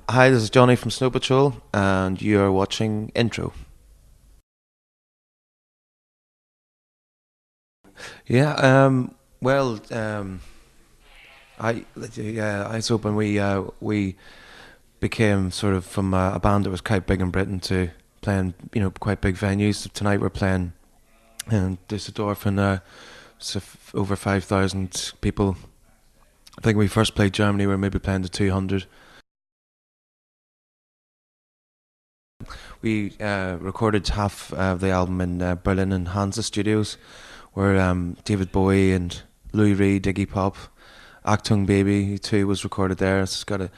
Hi, this is Johnny from Snow Patrol, and you're watching Intro. Yeah, well, I was hoping we became sort of from a band that was quite big in Britain to playing, quite big venues. So tonight we're playing in Düsseldorf, and over 5,000 people. I think we first played Germany, we were maybe playing to 200. We recorded half of the album in Berlin and Hansa Studios, where David Bowie and Louis Reed, Iggy Pop, Achtung Baby too was recorded there. It's got a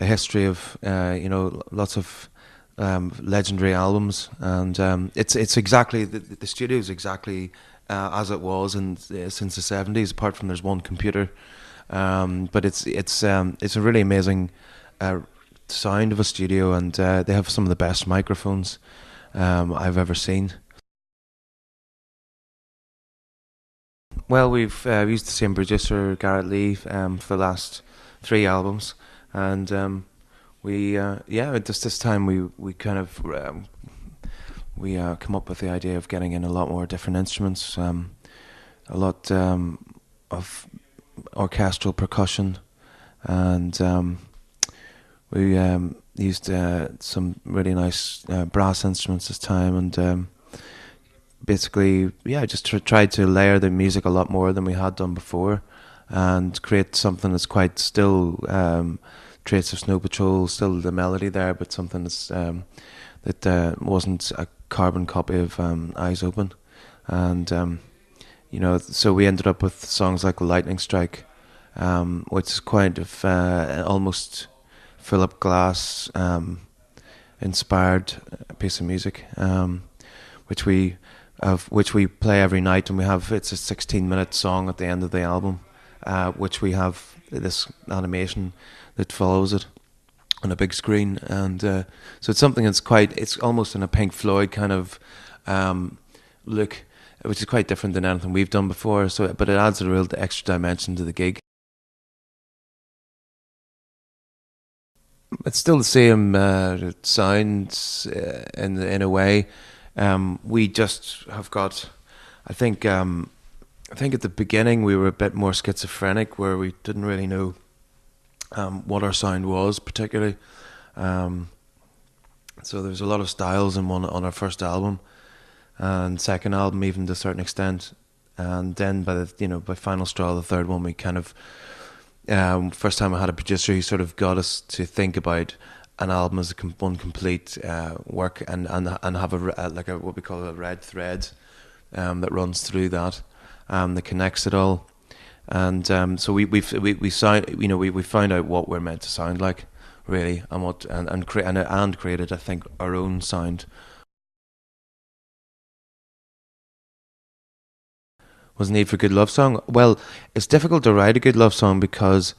history of lots of legendary albums, and it's exactly the studio is exactly as it was since the 70s. Apart from there's one computer, but it's a really amazing sound of a studio, and they have some of the best microphones I've ever seen. Well, we've used the same producer, Garrett Lee, for the last three albums, and just this time we kind of we come up with the idea of getting in a lot more different instruments, a lot of orchestral percussion, and we used some really nice brass instruments this time, and basically, yeah, just tried to layer the music a lot more than we had done before, and create something that's quite still traits of Snow Patrol, still the melody there, but something that wasn't a carbon copy of Eyes Open, and so we ended up with songs like Lightning Strike, which is kind of almost Philip Glass inspired piece of music, which we play every night, and it's a 16-minute song at the end of the album, which we have this animation that follows it on a big screen, and so it's something it's almost in a Pink Floyd kind of look, which is quite different than anything we've done before. So, but it adds a real extra dimension to the gig. It's still the same sounds in a way. We just have got. I think. I think at the beginning we were a bit more schizophrenic, where we didn't really know what our sound was particularly. Um, so there's a lot of styles in one on our first album and second album, even to a certain extent. And then by final straw, the third one, we kind of first time I had a producer who sort of got us to think about an album as one complete work, and have like a what we call a red thread that runs through that connects it all. And so we sound, we found out what we're meant to sound like, really, and what and created, I think, our own sound. Was Need for a Good Love Song? Well, it's difficult to write a good love song because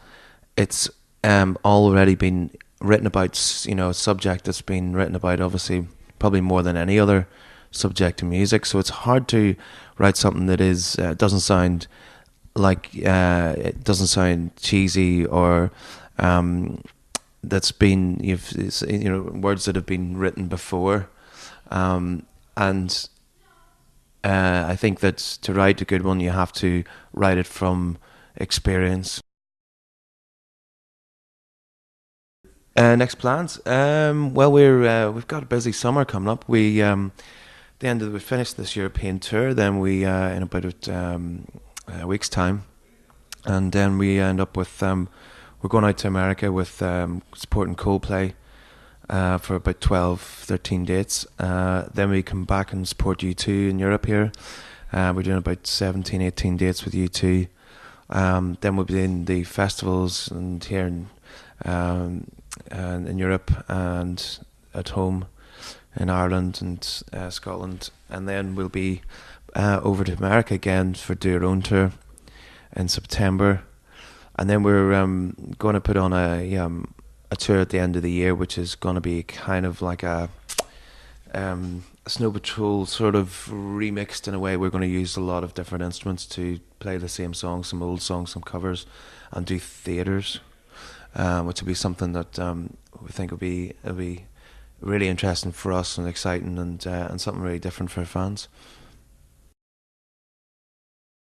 it's already been written about, a subject that's been written about, obviously, probably more than any other subject in music. So it's hard to write something that is doesn't sound like it doesn't sound cheesy, or that's been words that have been written before, and I think that to write a good one, you have to write it from experience. Next plans? Well, we've got a busy summer coming up. We finished this European tour. Then we in about a week's time, and then we end up with we're going out to America with supporting Coldplay for about 12, 13 dates. Then we come back and support U2 in Europe here. We're doing about 17, 18 dates with U2. Then we'll be in the festivals and here in Europe and at home in Ireland and Scotland. And then we'll be over to America again for Do Your Own Tour in September. And then we're going to put on a tour at the end of the year, which is going to be kind of like a Snow Patrol sort of remixed in a way. We're going to use a lot of different instruments to play the same songs, some old songs, some covers, and do theatres, which will be something that we think it'll be really interesting for us and exciting and something really different for fans.